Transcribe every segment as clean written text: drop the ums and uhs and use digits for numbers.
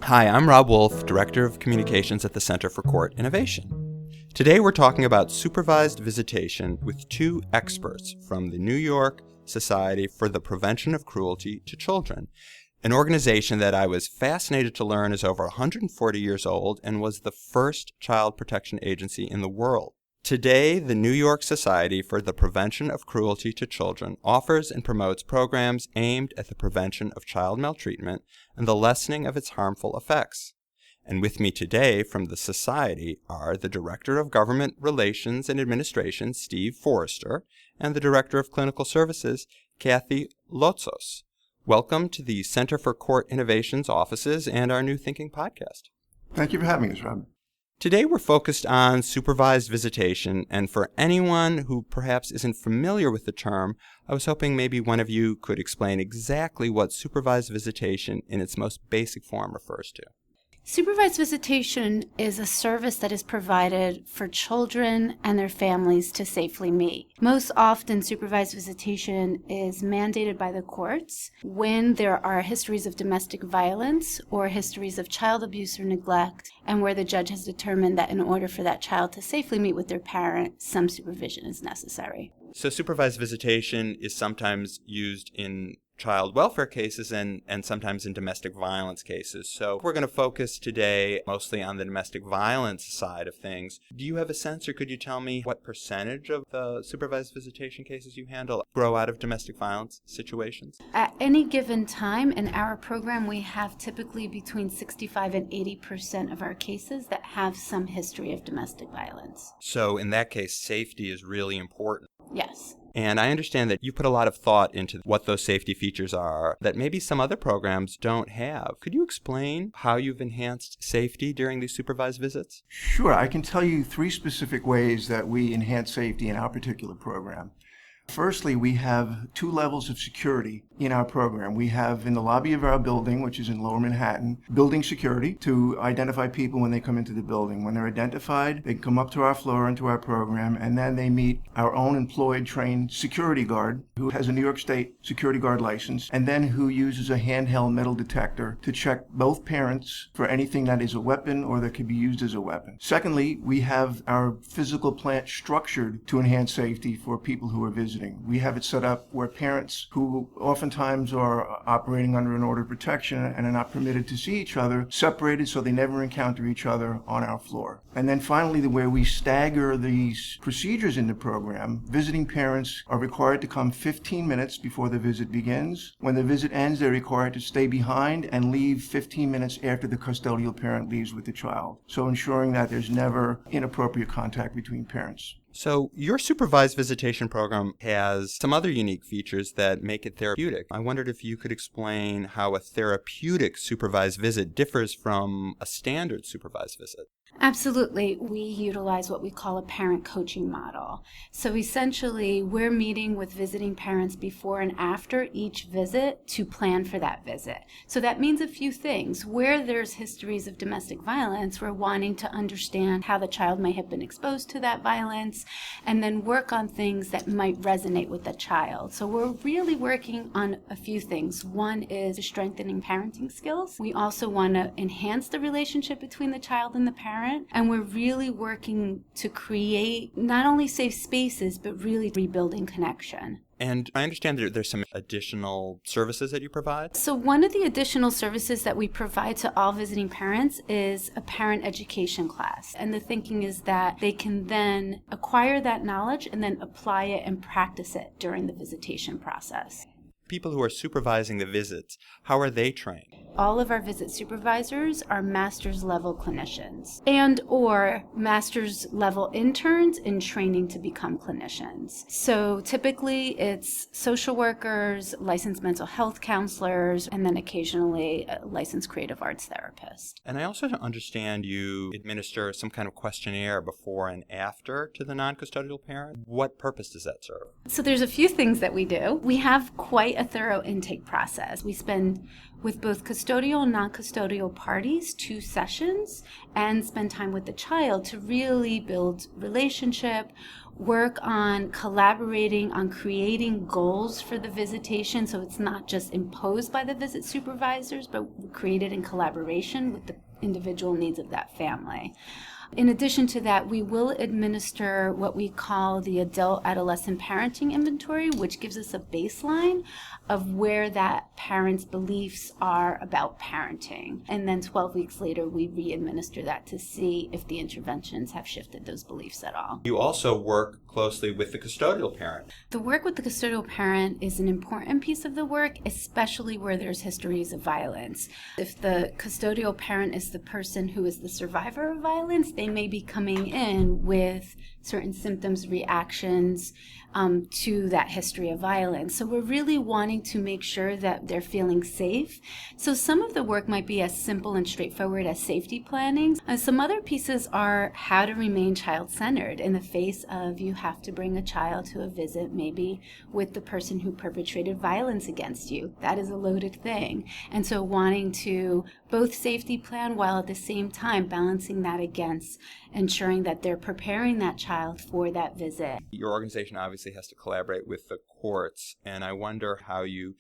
Hi, I'm Rob Wolf, Director of Communications at the Center for Court Innovation. Today we're talking about supervised visitation with two experts from the New York Society for the Prevention of Cruelty to Children, an organization that I was fascinated to learn is over 140 years old and was the first child protection agency in the world. Today, the New York Society for the Prevention of Cruelty to Children offers and promotes programs aimed at the prevention of child maltreatment and the lessening of its harmful effects. And with me today from the Society are the Director of Government Relations and Administration, Steve Forrester, and the Director of Clinical Services, Kathy Lotsos. Welcome to the Center for Court Innovation's offices and our New Thinking podcast. Thank you for having us, Rob. Today we're focused on supervised visitation, and for anyone who perhaps isn't familiar with the term, I was hoping maybe one of you could explain exactly what supervised visitation in its most basic form refers to. Supervised visitation is a service that is provided for children and their families to safely meet. Most often, supervised visitation is mandated by the courts when there are histories of domestic violence or histories of child abuse or neglect, and where the judge has determined that in order for that child to safely meet with their parent, some supervision is necessary. So supervised visitation is sometimes used in child welfare cases and sometimes in domestic violence cases. So we're going to focus today mostly on the domestic violence side of things. Do you have a sense, or could you tell me what percentage of the supervised visitation cases you handle grow out of domestic violence situations? At any given time in our program, we have typically between 65 and 80% of our cases that have some history of domestic violence. So in that case, safety is really important. Yes. And I understand that you put a lot of thought into what those safety features are that maybe some other programs don't have. Could you explain how you've enhanced safety during these supervised visits? Sure. I can tell you three specific ways that we enhance safety in our particular program. Firstly, we have two levels of security in our program. We have in the lobby of our building, which is in Lower Manhattan, building security to identify people when they come into the building. When they're identified, they come up to our floor into our program, and then they meet our own employed, trained security guard who has a New York State security guard license, and then who uses a handheld metal detector to check both parents for anything that is a weapon or that could be used as a weapon. Secondly, we have our physical plant structured to enhance safety for people who are visiting. We have it set up where parents who oftentimes are operating under an order of protection and are not permitted to see each other, separated so they never encounter each other on our floor. And then finally, the way we stagger these procedures in the program, visiting parents are required to come 15 minutes before the visit begins. When the visit ends, they're required to stay behind and leave 15 minutes after the custodial parent leaves with the child. So ensuring that there's never inappropriate contact between parents. So your supervised visitation program has some other unique features that make it therapeutic. I wondered if you could explain how a therapeutic supervised visit differs from a standard supervised visit. Absolutely. We utilize what we call a parent coaching model. So essentially, we're meeting with visiting parents before and after each visit to plan for that visit. So that means a few things. Where there's histories of domestic violence, we're wanting to understand how the child may have been exposed to that violence and then work on things that might resonate with the child. So we're really working on a few things. One is strengthening parenting skills. We also want to enhance the relationship between the child and the parent. And we're really working to create not only safe spaces, but really rebuilding connection. And I understand that there's some additional services that you provide? So one of the additional services that we provide to all visiting parents is a parent education class. And the thinking is that they can then acquire that knowledge and then apply it and practice it during the visitation process. People who are supervising the visits, how are they trained? All of our visit supervisors are master's level clinicians and or master's level interns in training to become clinicians. So typically it's social workers, licensed mental health counselors, and then occasionally a licensed creative arts therapist. And I also understand you administer some kind of questionnaire before and after to the non-custodial parent. What purpose does that serve? So there's a few things that we do. We have quite a thorough intake process. We spend with both custodial custodial and non-custodial parties 2 sessions and spend time with the child to really build relationship, work on collaborating on creating goals for the visitation, so it's not just imposed by the visit supervisors, but created in collaboration with the individual needs of that family. In addition to that, we will administer what we call the adult adolescent parenting inventory, which gives us a baseline of where that parent's beliefs are about parenting. And then 12 weeks later, we re-administer that to see if the interventions have shifted those beliefs at all. You also work closely with the custodial parent. The work with the custodial parent is an important piece of the work, especially where there's histories of violence. If the custodial parent is the person who is the survivor of violence, they may be coming in with certain symptoms, reactions to that history of violence. So we're really wanting to make sure that they're feeling safe. So some of the work might be as simple and straightforward as safety planning. Some other pieces are how to remain child-centered in the face of you have to bring a child to a visit maybe with the person who perpetrated violence against you. That is a loaded thing. And so wanting to both safety plan while at the same time balancing that against ensuring that they're preparing that child for that visit. Your organization obviously has to collaborate with the courts, and I wonder how you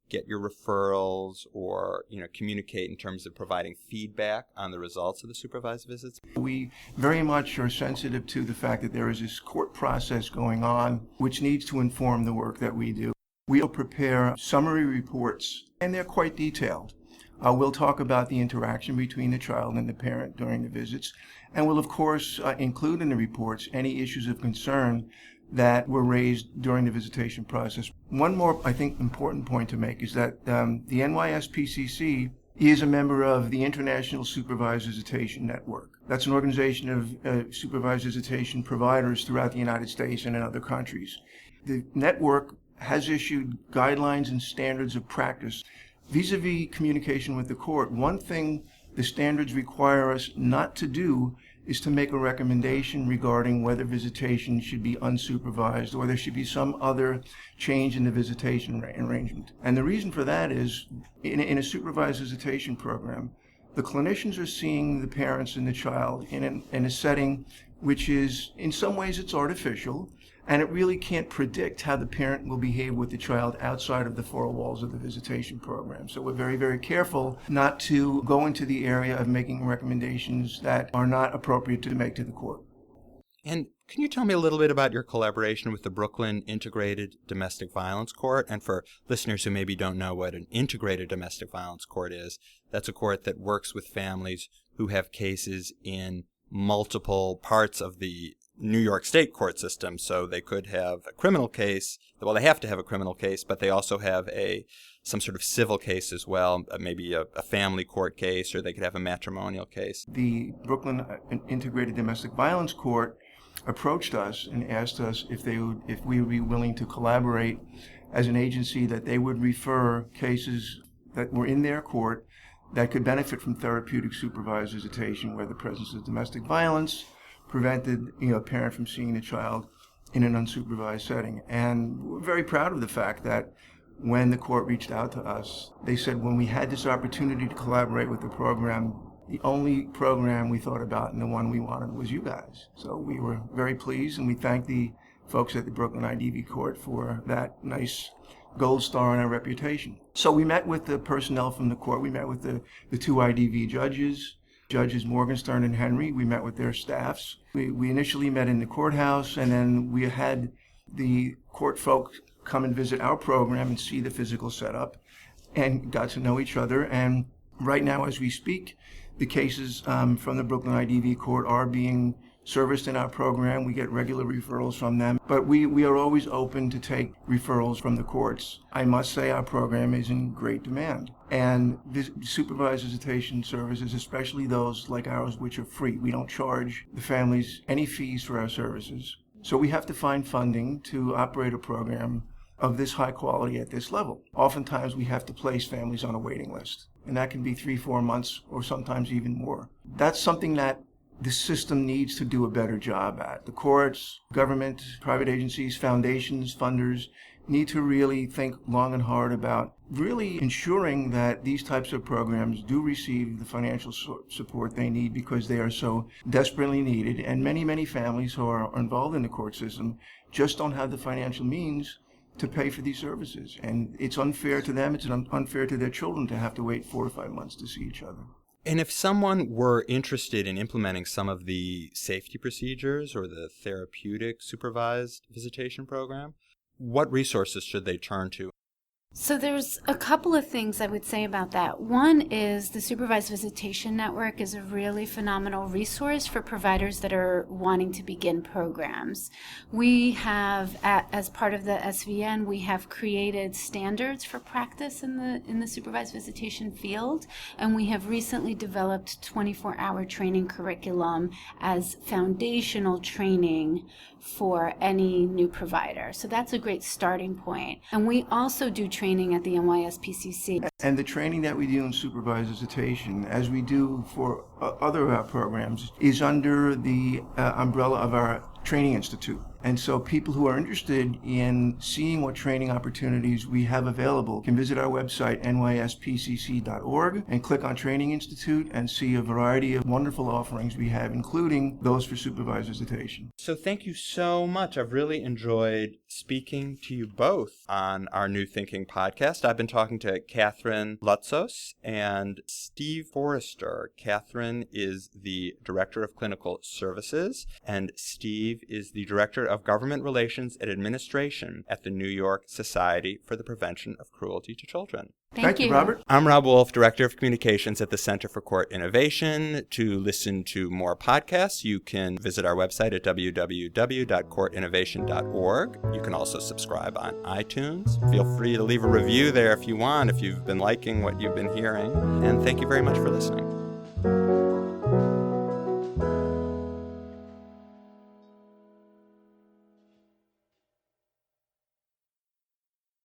get your referrals or communicate in terms of providing feedback on the results of the supervised visits. We very much are sensitive to the fact that there is this court process going on which needs to inform the work that we do. We'll prepare summary reports, and they're quite detailed. We'll talk about the interaction between the child and the parent during the visits, and we'll, of course, include in the reports any issues of concern that were raised during the visitation process. One more, I think, important point to make is that the NYSPCC is a member of the International Supervised Visitation Network. That's an organization of supervised visitation providers throughout the United States and in other countries. The network has issued guidelines and standards of practice vis-a-vis communication with the court. One thing the standards require us not to do is to make a recommendation regarding whether visitation should be unsupervised or there should be some other change in the visitation arrangement. And the reason for that is, in a supervised visitation program, the clinicians are seeing the parents and the child in a setting which is, in some ways, it's artificial, and it really can't predict how the parent will behave with the child outside of the 4 walls of the visitation program. So we're very, very careful not to go into the area of making recommendations that are not appropriate to make to the court. And can you tell me a little bit about your collaboration with the Brooklyn Integrated Domestic Violence Court? And for listeners who maybe don't know what an integrated domestic violence court is, that's a court that works with families who have cases in multiple parts of the New York State court system. So they could have a criminal case. Well, they have to have a criminal case, but they also have some sort of civil case as well, maybe a family court case, or they could have a matrimonial case. The Brooklyn Integrated Domestic Violence Court approached us and asked us if we would be willing to collaborate as an agency, that they would refer cases that were in their court that could benefit from therapeutic supervised visitation, where the presence of domestic violence prevented a parent from seeing the child in an unsupervised setting. And we're very proud of the fact that when the court reached out to us, they said when we had this opportunity to collaborate with the program, the only program we thought about and the one we wanted was you guys. So we were very pleased, and we thank the folks at the Brooklyn IDV Court for that nice gold star on our reputation. So we met with the personnel from the court. We met with the 2 IDV judges, Judges Morgenstern and Henry. We met with their staffs. We initially met in the courthouse, and then we had the court folk come and visit our program and see the physical setup and got to know each other. And right now, as we speak, the cases from the Brooklyn IDV Court are being serviced in our program. We get regular referrals from them, but we are always open to take referrals from the courts. I must say our program is in great demand, and supervised visitation services, especially those like ours, which are free. We don't charge the families any fees for our services. So we have to find funding to operate a program of this high quality at this level. Oftentimes we have to place families on a waiting list, and that can be 3-4 months or sometimes even more. That's something that the system needs to do a better job at. The courts, government, private agencies, foundations, funders need to really think long and hard about really ensuring that these types of programs do receive the financial support they need, because they are so desperately needed. And many, many families who are involved in the court system just don't have the financial means to pay for these services. And it's unfair to them, it's unfair to their children to have to wait 4 or 5 months to see each other. And if someone were interested in implementing some of the safety procedures or the therapeutic supervised visitation program, what resources should they turn to? So there's a couple of things I would say about that. One is the Supervised Visitation Network is a really phenomenal resource for providers that are wanting to begin programs. We have, as part of the SVN, we have created standards for practice in the supervised visitation field, and we have recently developed 24-hour training curriculum as foundational training for any new provider. So that's a great starting point. And we also do training at the NYSPCC. And the training that we do in supervised visitation, as we do for other programs, is under the umbrella of our training institute. And so people who are interested in seeing what training opportunities we have available can visit our website, nyspcc.org, and click on Training Institute and see a variety of wonderful offerings we have, including those for supervised visitation. So thank you so much. I've really enjoyed speaking to you both on our New Thinking podcast. I've been talking to Katheryn Lotsos and Steve Forrester. Katheryn is the Director of Clinical Services, and Steve is the Director of Government Relations and Administration at the New York Society for the Prevention of Cruelty to Children. Thank you, Robert. I'm Rob Wolf, Director of Communications at the Center for Court Innovation. To listen to more podcasts, you can visit our website at www.courtinnovation.org. You can also subscribe on iTunes. Feel free to leave a review there if you want, if you've been liking what you've been hearing. And thank you very much for listening.